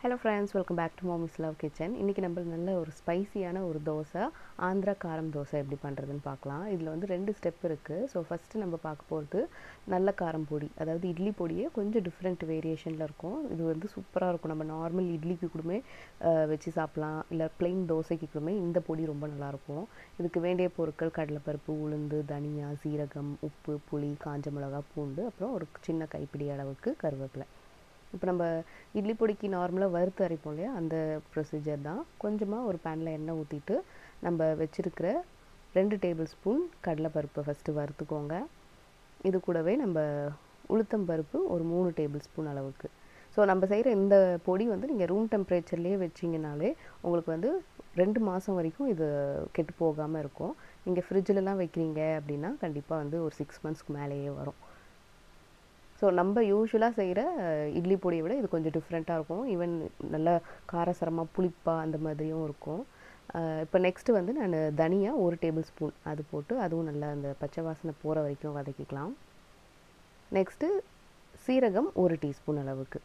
Hello friends, welcome back to Mommy's Love Kitchen. இன்னைக்கு நம்ம நல்ல ஒரு ஸ்பைசியான ஒரு தோசை, ஆந்திரா காரம் தோசை எப்படி பண்ணுறதுன்னு பார்க்கலாம். இதில் வந்து 2 ஸ்டெப் இருக்குது. ஸோ ஃபஸ்ட்டு நம்ம பார்க்க போகிறது நல்ல காரம் பொடி, அதாவது இட்லி பொடியே கொஞ்சம் டிஃப்ரெண்ட் வேரியேஷனில் இருக்கும். இது வந்து சூப்பராக இருக்கும். நம்ம நார்மல் இட்லிக்கு கூடமே வச்சு சாப்பிட்லாம், இல்லை பிளெயின் தோசைக்கு கூடமே இந்த பொடி ரொம்ப நல்லாயிருக்கும். இதுக்கு வேண்டிய பொருட்கள் கடலைப்பருப்பு, உளுந்து, தனியா, சீரகம், உப்பு, புளி, காஞ்ச மிளகா, பூண்டு, அப்புறம் ஒரு சின்ன கைப்பிடி அளவுக்கு கருவேப்பிலை. இப்போ நம்ம இட்லி பொடிக்கு நார்மலாக வறுத்து அரைப்போம் இல்லையா, அந்த ப்ரொசீஜர் தான். கொஞ்சமாக ஒரு பேனில் எண்ணெய் ஊற்றிட்டு நம்ம வச்சுருக்கிற 2 டேபிள் ஸ்பூன் கடலைப்பருப்பை ஃபஸ்ட்டு வறுத்துக்கோங்க. இது கூடவே நம்ம உளுத்தம் பருப்பு ஒரு 3 டேபிள் ஸ்பூன் அளவுக்கு. ஸோ நம்ம செய்கிற இந்த பொடி வந்து நீங்கள் ரூம் டெம்பரேச்சர்லேயே வச்சிங்கனாலே உங்களுக்கு வந்து 2 மாதம் வரைக்கும் இது கெட்டு போகாமல் இருக்கும். நீங்கள் ஃப்ரிட்ஜிலலாம் வைக்கிறீங்க அப்படின்னா கண்டிப்பாக வந்து ஒரு 6 மந்த்ஸ்க்கு மேலேயே வரும். ஸோ நம்ம யூஸ்வலாக செய்கிற இட்லி பொடியை விட இது கொஞ்சம் டிஃப்ரெண்ட்டாக இருக்கும். ஈவன் நல்லா காரசாரமாக புளிப்பாக அந்த மாதிரியும் இருக்கும். இப்போ நெக்ஸ்ட்டு வந்து நான் தனியா 1 டேபிள் ஸ்பூன் அது போட்டு அதுவும் நல்லா அந்த பச்சை வாசனை போகிற வரைக்கும் வதக்கிக்கலாம். நெக்ஸ்ட்டு சீரகம் 1 டீஸ்பூன் அளவுக்கு.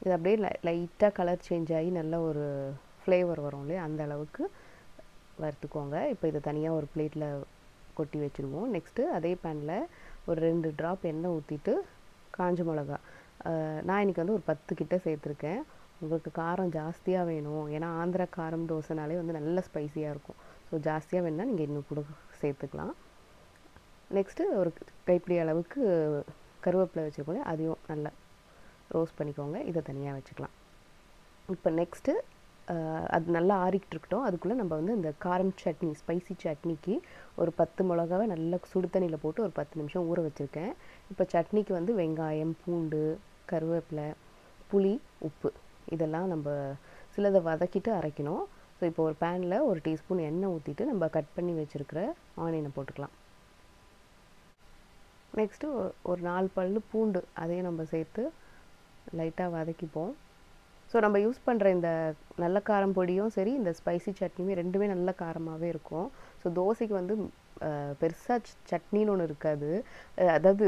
இது அப்படியே லைட்டாக கலர் சேஞ்ச் ஆகி நல்ல ஒரு ஃப்ளேவர் வரும் இல்லையா, அந்த அளவுக்கு வறுத்துக்கோங்க. இப்போ இதை தனியாக ஒரு பிளேட்டில் கொட்டி வச்சுருவோம். நெக்ஸ்ட்டு அதே பேனில் ஒரு 2 ட்ராப் எண்ணெய் ஊற்றிட்டு காஞ்ச மிளகா, நான் இன்றைக்கி வந்து ஒரு 10 கிட்ட சேர்த்துருக்கேன். உங்களுக்கு காரம் ஜாஸ்தியாக வேணும், ஏன்னா ஆந்திரா காரம் தோசைனாலே வந்து நல்ல ஸ்பைஸியாக இருக்கும். ஸோ ஜாஸ்தியாக வேணுன்னா நீங்கள் இன்னும் கூட சேர்த்துக்கலாம். நெக்ஸ்ட்டு ஒரு கைப்பிடி அளவுக்கு கருவேப்பிலை வச்சுருக்கோங்க, அதையும் நல்லா ரோஸ்ட் பண்ணிக்கோங்க. இதை தனியாக வச்சுக்கலாம். இப்போ நெக்ஸ்ட்டு அது நல்லா ஆறிக்கிட்டு இருக்கட்டும். அதுக்குள்ளே நம்ம வந்து இந்த காரம் சட்னி, ஸ்பைசி சட்னிக்கு ஒரு 10 மிளகாவை நல்லா சுடு தண்ணியில் போட்டு ஒரு 10 நிமிஷம் ஊற வச்சுருக்கேன். இப்போ சட்னிக்கு வந்து வெங்காயம், பூண்டு, கருவேப்பிலை, புளி, உப்பு இதெல்லாம் நம்ம சிலதை வதக்கிட்டு அரைக்கணும். ஸோ இப்போ ஒரு பேனில் 1 டீஸ்பூன் எண்ணெய் ஊற்றிட்டு நம்ம கட் பண்ணி வச்சுருக்கிற ஆனியனை போட்டுக்கலாம். நெக்ஸ்ட்டு ஒரு 4 பல் பூண்டு அதையும் நம்ம சேர்த்து லைட்டாக வதக்கிப்போம். ஸோ நம்ம யூஸ் பண்ணுற இந்த நல்ல காரம் பொடியும் சரி, இந்த ஸ்பைசி சட்னியுமே ரெண்டுமே நல்ல காரமாகவே இருக்கும். ஸோ தோசைக்கு வந்து பெருசாக சட்னின்னு ஒன்று இருக்காது. அதாவது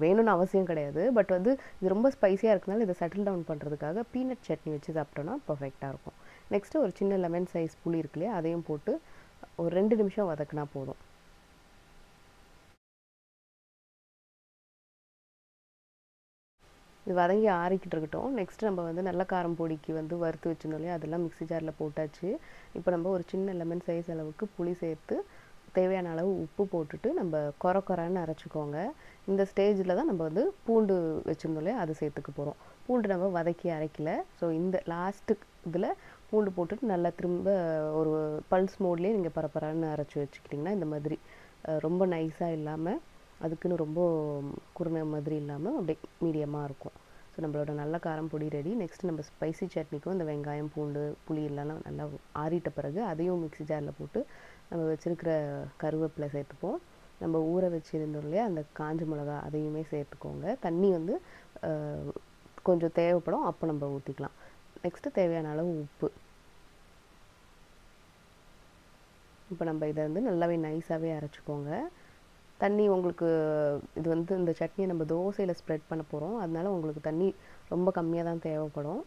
வேணும்னு அவசியம் கிடையாது. பட் வந்து இது ரொம்ப ஸ்பைஸியாக இருக்கனால இதை செட்டில் டவுன் பண்ணுறதுக்காக பீனட் சட்னி வச்சு சாப்பிட்டோன்னா பர்ஃபெக்டாக இருக்கும். நெக்ஸ்ட்டு ஒரு சின்ன லெமன் சைஸ் புளி இருக்கு இல்லையா, அதையும் போட்டு ஒரு 2 நிமிஷம் வதக்கினா போதும். இது வதங்கி ஆறிக்கிட்டு இருக்கட்டும். நெக்ஸ்ட் நம்ம வந்து நல்ல காரம் பொடிக்கு வந்து வறுத்து வச்சுருந்தோம் இல்லையா, அதெல்லாம் மிக்ஸி ஜாரில் போட்டாச்சு. இப்போ நம்ம ஒரு சின்ன லெமன் சைஸ் அளவுக்கு புளி சேர்த்து தேவையான அளவு உப்பு போட்டுட்டு நம்ம கொரன்னு அரைச்சிக்கோங்க. இந்த ஸ்டேஜில் தான் நம்ம வந்து பூண்டு வச்சுருந்தோம் இல்லையா, அது சேர்த்துக்க போகிறோம். பூண்டு நம்ம வதக்கி அரைக்கல. ஸோ இந்த லாஸ்ட்டு இதில் பூண்டு போட்டுட்டு நல்லா திரும்ப ஒரு பல்ஸ் மோட்லேயே நீங்கள் பரப்பரான்னு அரைச்சி வச்சுக்கிட்டிங்கன்னா இந்த மாதிரி ரொம்ப நைஸாக இல்லாமல், அதுக்குன்னு ரொம்ப குருணை மாதிரி இல்லாமல் அப்படியே மீடியமாக இருக்கும். ஸோ நம்மளோட நல்ல காரம் பொடி ரெடி. நெக்ஸ்ட் நம்ம ஸ்பைசி சட்னிக்கும் இந்த வெங்காயம், பூண்டு, புளி எல்லாம் நல்லா ஆறிட்ட பிறகு அதையும் மிக்ஸி ஜாரில் போட்டு நம்ம வச்சுருக்கிற கருவேப்பிலை சேர்த்துப்போம். நம்ம ஊற வச்சுருந்தோம் இல்லையா அந்த காஞ்ச மிளகா, அதையுமே சேர்த்துக்கோங்க. தண்ணி வந்து கொஞ்சம் தேவைப்படும், அப்போ நம்ம ஊற்றிக்கலாம். நெக்ஸ்ட்டு தேவையான அளவு உப்பு. இப்போ நம்ம இதை வந்து நல்லாவே நைஸாகவே அரைச்சிக்கோங்க. தண்ணி உங்களுக்கு இது வந்து இந்த சட்னியை நம்ம தோசையில் ஸ்ப்ரெட் பண்ண போகிறோம், அதனால உங்களுக்கு தண்ணி ரொம்ப கம்மியாக தான் தேவைப்படும்.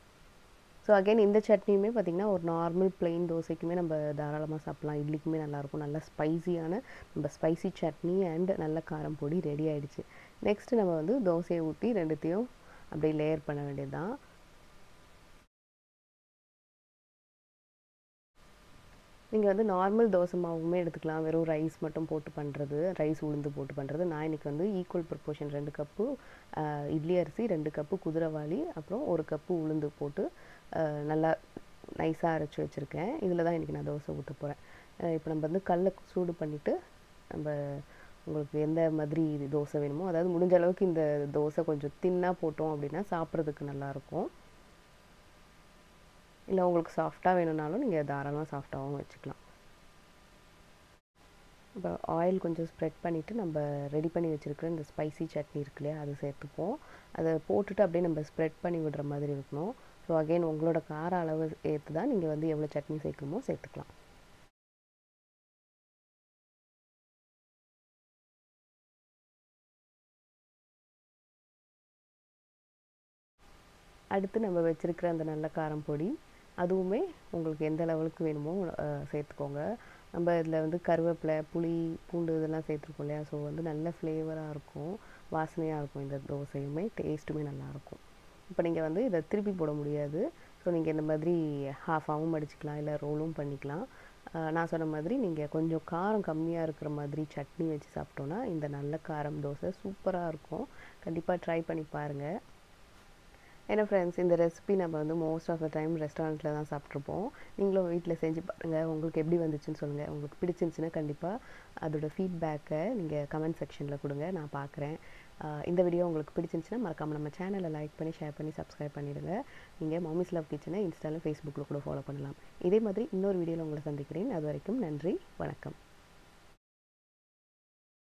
ஸோ அகைன் இந்த சட்னியுமே பார்த்திங்கன்னா ஒரு நார்மல் பிளெயின் தோசைக்குமே நம்ம தாராளமாக சாப்பிட்லாம். இட்லிக்குமே நல்லாயிருக்கும். நல்ல ஸ்பைசியான நம்ம ஸ்பைசி சட்னி அண்ட் நல்ல காரம் பொடி ரெடி ஆகிடுச்சு. நெக்ஸ்ட்டு நம்ம வந்து தோசையை ஊற்றி ரெண்டுத்தையும் அப்படியே லேயர் பண்ண வேண்டியது தான். நீங்கள் வந்து நார்மல் தோசை மாவுமே எடுத்துக்கலாம், வெறும் ரைஸ் மட்டும் போட்டு பண்ணுறது, ரைஸ் உளுந்து போட்டு பண்ணுறது. நான் இன்றைக்கி வந்து ஈக்குவல் ப்ரொப்போர்ஷன் 2 கப்பு இட்லி அரிசி, 2 கப்பு குதிரைவாளி, அப்புறம் 1 கப்பு உளுந்து போட்டு நல்லா நைஸாக அரைச்சி வச்சுருக்கேன். இதில் தான் இன்றைக்கி நான் தோசை ஊற்ற போகிறேன். இப்போ நம்ம வந்து கல்லை சூடு பண்ணிவிட்டு நம்ம உங்களுக்கு எந்த மாதிரி தோசை வேணுமோ, அதாவது முடிஞ்ச அளவுக்கு இந்த தோசை கொஞ்சம் தின்னாக போட்டோம் அப்படின்னா சாப்பிட்றதுக்கு நல்லாயிருக்கும். இல்லை உங்களுக்கு சாஃப்டாக வேணும்னாலும் நீங்கள் தாராளமாக சாஃப்டாகவும் வச்சுக்கலாம். இப்போ ஆயில் கொஞ்சம் ஸ்ப்ரெட் பண்ணிவிட்டு நம்ம ரெடி பண்ணி வச்சுருக்கிற இந்த ஸ்பைசி சட்னி இருக்கு இல்லையா, அது சேர்த்துப்போம். அதை போட்டுட்டு அப்படியே நம்ம ஸ்ப்ரெட் பண்ணி விடுற மாதிரி இருக்கணும். ஸோ அகெயின் உங்களோட கார அளவு ஏற்று தான் நீங்கள் வந்து எவ்வளோ சட்னி சேர்க்கணுமோ சேர்த்துக்கலாம். அடுத்து நம்ம வச்சுருக்கிற அந்த நல்ல காரம் பொடி, அதுவுமே உங்களுக்கு எந்த லெவலுக்கு வேணுமோ சேர்த்துக்கோங்க. நம்ம இதில் வந்து கருவேப்பிலை, புளி, பூண்டு இதெல்லாம் சேர்த்துருக்கோம் இல்லையா? ஸோ வந்து நல்ல ஃப்ளேவராக இருக்கும், வாசனையாக இருக்கும். இந்த தோசையுமே டேஸ்ட்டுமே நல்லாயிருக்கும். இப்போ நீங்கள் வந்து இதை திருப்பி போட முடியாது. ஸோ நீங்கள் இந்த மாதிரி ஹாஃபாகவும் மடிச்சுக்கலாம், இல்லை ரோலும் பண்ணிக்கலாம். நான் சொன்ன மாதிரி நீங்கள் கொஞ்சம் காரம் கம்மியாக இருக்கிற மாதிரி சட்னி வச்சு சாப்பிட்டோன்னா இந்த நல்ல காரம் தோசை சூப்பராக இருக்கும். கண்டிப்பாக ட்ரை பண்ணி பாருங்கள். ஏன்னா ஃப்ரெண்ட்ஸ், இந்த ரெசிபி நம்ம வந்து மோஸ்ட் ஆஃப் த டைம் ரெஸ்டாரண்ட்டில் தான் சாப்பிட்ருப்போம். நீங்களும் வீட்டில் செஞ்சு பாருங்கள், உங்களுக்கு எப்படி வந்துச்சுன்னு சொல்லுங்கள். உங்களுக்கு பிடிச்சிருந்துச்சின்னா கண்டிப்பாக அதோட ஃபீட்பேக்கை நீங்கள் கமெண்ட் செக்ஷனில் கொடுங்க, நான் பார்க்குறேன். இந்த வீடியோ உங்களுக்கு பிடிச்சிருந்துச்சின்னா மறக்காமல் நம்ம சேனலை லைக் பண்ணி, ஷேர் பண்ணி, சப்ஸ்கிரைப் பண்ணிடுங்க. நீங்கள் மம்மிஸ் லவ் கிச்சனை இன்ஸ்டாலும் ஃபேஸ்புக்கில் கூட ஃபாலோ பண்ணலாம். இதே மாதிரி இன்னொரு வீடியோவில் உங்களை சந்திக்கிறேன். அது வரைக்கும் நன்றி, வணக்கம்.